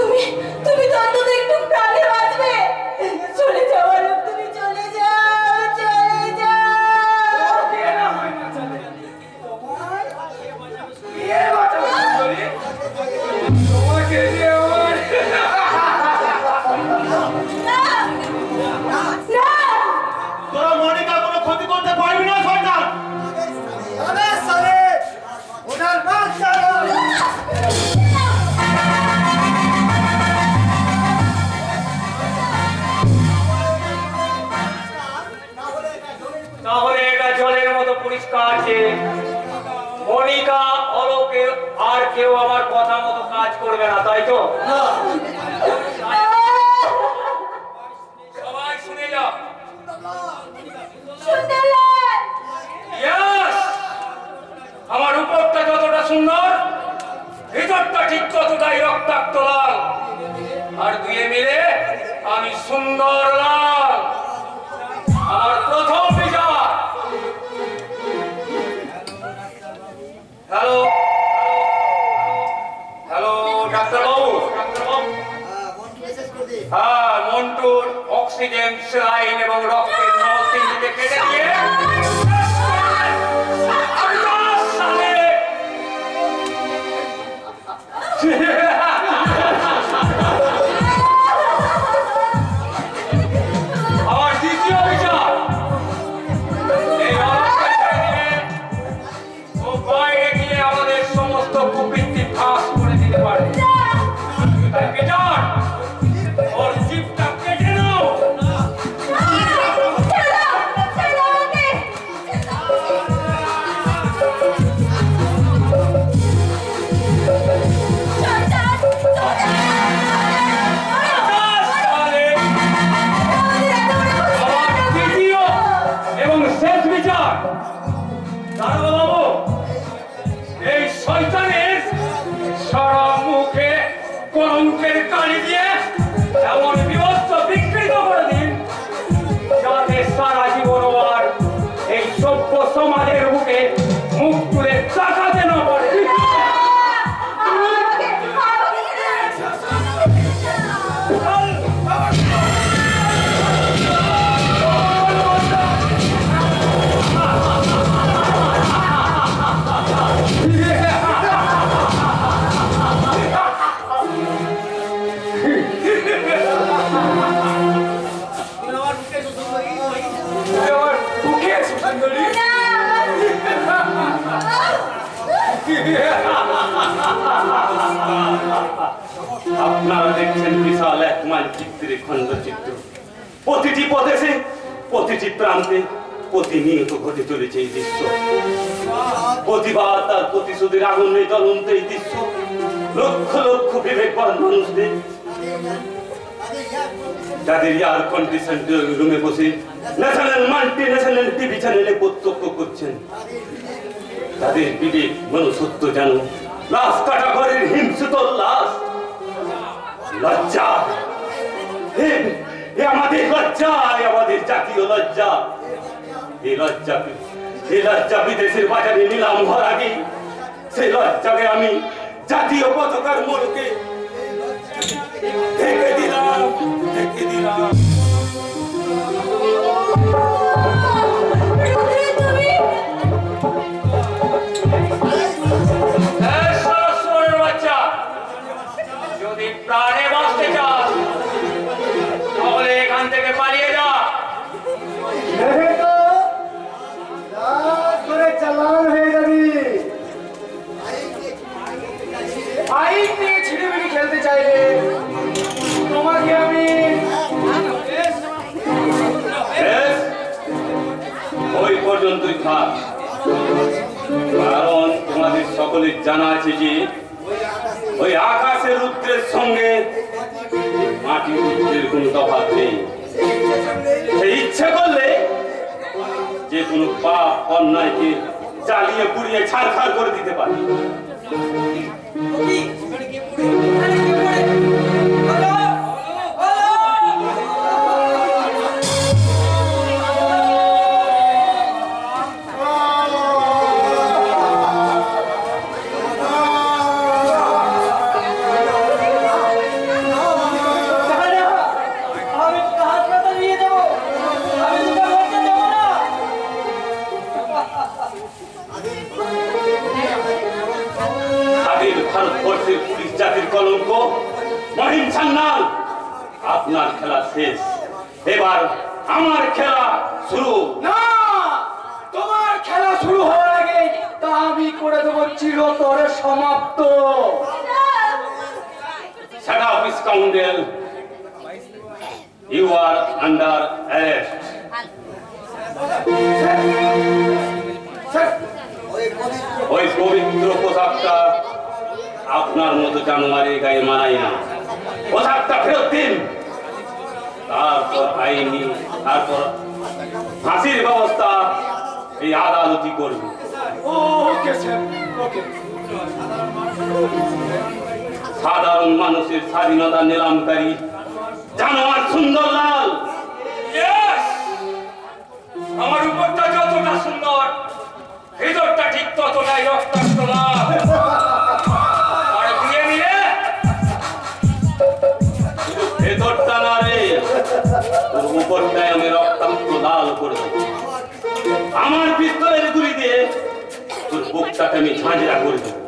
তুমি তুমি তো অন্তত একটু প্রাণে বাঁচবে। চলে যাও আরব, তুমি চলে যাও, চলে যাও। তোরা মনিকা কোনো ক্ষতি করতে পারবি না শয়তান। তাহলে এটা জলের মতো পরিষ্কার যে মনিকা অলোকে আর কেউ আমার কথা মতো কাজ করবে না, তাই তো? সবাই শুনে যাও। আমার উপরটা যতটা সুন্দর, ভিতরটা ঠিক ততটাই রক্তাক্ত লাল, আর দুয়ে মিলে আমি সুন্দর লাল। আমার প্রথম বিচার। হ্যালো হ্যালো ডাক্তারবাবু। হ্যাঁ, মন্টুর অক্সিজেন, স্যালাইন এবং রক্তের নল তিনটিকে কেটে দিয়ে আমার দ্বিতীয় বিচার। এই অবস্থায় ছেড়ে দিলে ও বাইরে গিয়ে আমাদের সমস্ত কুবৃত্তি ফাঁস করে দিতে পারে। তাই বিচার, ওর জিভটা কেটে নাও। এই শয়তানের সারা মুখে কলঙ্কের কালি দিয়ে এমন বিভৎস বিকৃত করে দিন যাতে সারা জীবন আর এই সভ্য সমাজের মুখে মুখ তুলে তাকাতে না পারে। আপনারা দেখছেন বিশাল এক মানচিত্রে খণ্ডচিত্র। প্রতিটি প্রদেশে, প্রতিটি প্রান্তে প্রতিনিয়ত ঘটে চলেছে এই দৃশ্য। প্রতিবাদ আর প্রতিশোধের আগুনে জ্বলন্ত এই দৃশ্য লক্ষ লক্ষ বিবেকবান মানুষদের, যাদের এয়ার কন্ডিশন রুমে বসে ন্যাশনাল মাল্টি ন্যাশনাল টিভি চ্যানেলে প্রত্যক্ষ করছেন, তাদের বিবেক মনুষ্যত্ব যেন লাশ কাটা ঘরের হিংসিত লাশ। লজ্জা, এ আমাদের লজ্জা, আমাদের জাতীয় লজ্জা। এই লজ্জা বিদেশের বাজারে নিলাম হওয়ার আগে সেই লজ্জাকে আমি জাতীয় পতাকার মোড়কে ঢেকে দিলাম, ঢেকে দিলাম। যদি প্রাণে বাঁচতে চাস তাহলে এখান থেকে পালিয়ে যা। চালান হয়ে যাবি। আইন নিয়ে ছিড়িমিড়ি খেলতে চাইলে তোমাকে আমি ওই পর্যন্তই থাক, কারণ তোমাদের সকলের জানা আছে যে ওই আকাশের রুদ্রের সঙ্গে মাটির রুদ্রের কোন তফাৎ নেই। সেই ইচ্ছে করলে যে কোনো পাপ অন্যায়কে জ্বালিয়ে পুড়িয়ে ছারখার করে দিতে পারে। ভারতবর্ষের পুলিশ জাতির কলঙ্ক মহিম সান্যাল, আপনার খেলা শেষ, এবার আমার খেলা শুরু। না, তোমার খেলা শুরু হওয়ার আগে তা আমি করে দেবো চিরতরে সমাপ্ত। Shut up, scoundrel! You are under arrest. ওই পবিত্র পোশাকটা আপনার মতো জানোয়ারের গায়ে মানায় না। পোশাকটা ফেরত দিন, তারপর আইনি, তারপর ফাঁসির ব্যবস্থা এই আদালতই করবে। ওকে স্যার, ওকে। সাধারণ মানুষের স্বাধীনতা নিলামকারী জানোয়ার সুন্দরলাল। আমার উপরটা যতটা সুন্দর, ভিতরটা ঠিক ততটাই রক্তাক্ত লাল। আর দিয়ে নিয়ে ভেতরটা না রে, তোর উপরটায় আমি রক্তাক্ত লাল করে দেবো। আমার পিস্তলের গুলি দিয়ে তোর বুকটাকে আমি ঝাঁঝরা করে দেবো।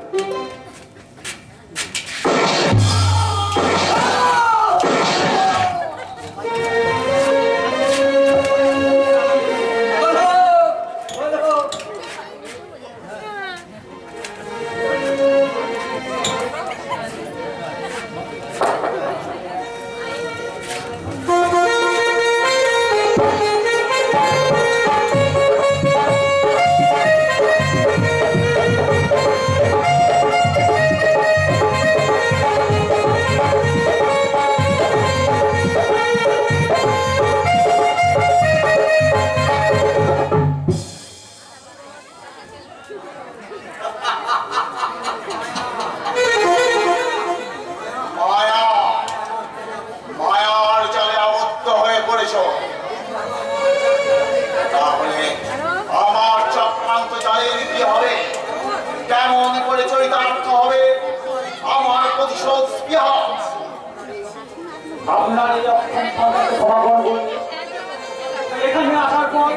এখানে আসার পর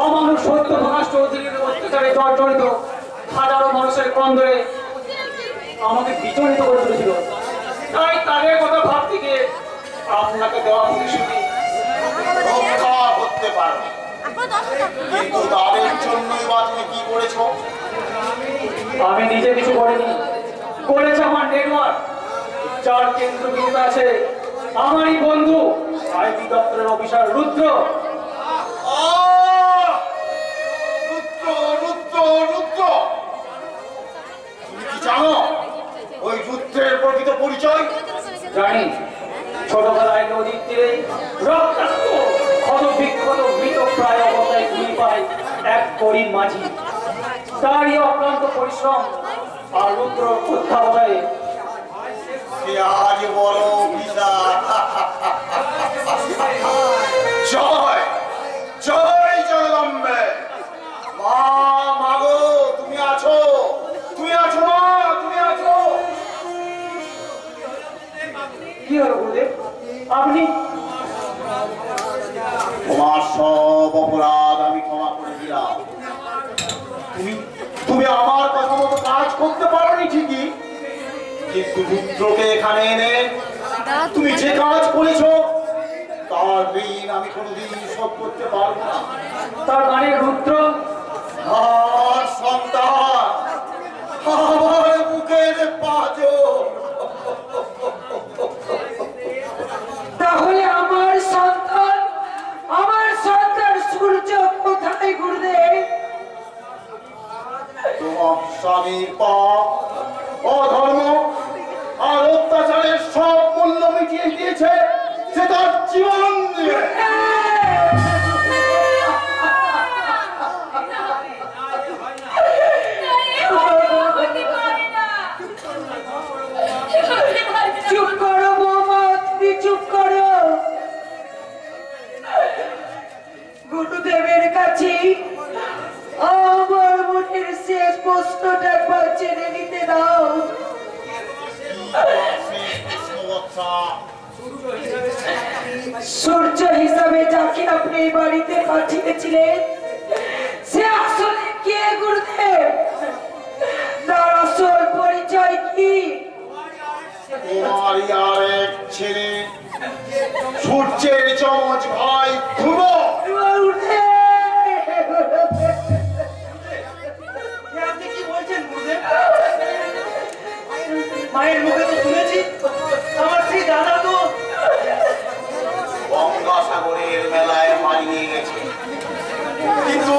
অমানুষ সত্য প্রকাশ চৌধুরীর অত্যাচারে জর্জরিত হাজারো মানুষের কন্দরে আমাকে বিচলিত করে তুলেছিল। তাই তাদের কথা ভাবতে গিয়ে আপনাকে দেওয়া প্রতিশ্রুতি রক্ষা করতে পারো, কিন্তু তাদের জন্যই বা তুমি কি করেছো? আমি নিজে কিছু করিনি, করেছে আমার নেটওয়ার্ক, যার কেন্দ্রবিন্দুতে আছে আমারই বন্ধু আইটি দপ্তরের অফিসার রুদ্র। রুদ্র, রুদ্র, রুদ্র, তুমি কি জানো ওই রুদ্রের প্রকৃত পরিচয়? জানি, ছোটবেলায় নদীর তীরে রক্তাক্ত ক্ষতবিক্ষত মৃত প্রায় অবস্থায় গুলি পায় এক গরিব মাঝি। তারই অক্লান্ত পরিশ্রম আর রুদ্র উত্থাপনায় আজ বড় জয় জয় জগদম্বে। মা, মাগো, তুমি আছো, তুমি আছো মা, তুমি আছো। কি হলো গুরুদেব, আপনি? তোমার সব অপরাধ আমি ক্ষমা করে দিলাম। তুমি আমার কথা মতো কাজ করতে পারোনি ঠিকই, কিন্তু রুদ্রকে এখানে এনে তুমি যে কাজ করেছো তার ঋণ আমি কোনোদিন শোধ করতে পারবো না। তার মানে রুদ্র আমার সন্তান, আমার বুকের পাঁজর। তাহলে আমার সন্তান সূর্য কোথায় গুরুদেব? তোমার স্বামীর পাপ, অধর্ম আর অত্যাচারের সব মূল্য মিটিয়ে দিয়েছে সে তার জীবন দিয়ে। চুপ করো বৌমা, তুমি চুপ করো। গুরুদেবের কাছে আমার মনের শেষ প্রশ্নটা একবার জেনে নিতে দাও। সূর্য হিসাবে যাকে আপনি বাড়িতে পাঠিয়েছিলেন সে আসলে কে গুরুদেব? তার আসল পরিচয় কি? কি? তোমারই আর এক ছেলে সূর্যের চমচ ভাই ধ্রুব। আপনি কি বলছেন গুরুদেব? মায়ের মুখে তো শুনেছি আমার সেই দাদা তো গঙ্গাসাগরের মেলায় হারিয়ে গেছে, কিন্তু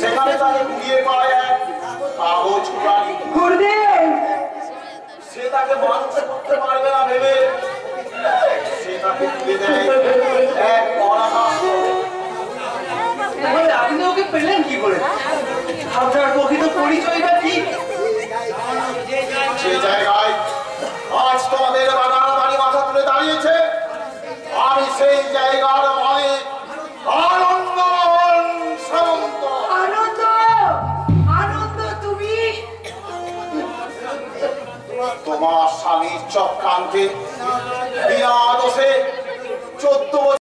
সেখানে তাকে কুড়িয়ে পায় এক কাগজ প্রাণী। গুরুদেব, সে তাকে মানুষ করতে পারবে না ভেবে সে তাকে তুলে দেয় এক অনাথ। তাহলে আপনি ওকে পেলেন কি করে? আপনার প্রকৃত পরিচয়টা কি? যে জায়গায় আজ তোমাদের বাগান বাড়ি মাথা তুলে দাঁড়িয়েছে, আমি সেই জায়গার মালিক আনন্দমোহন সামন্ত। আনন্দ, আনন্দ তুমি? তোমার স্বামীর চক্রান্তে বিনা দোষে 14 বছর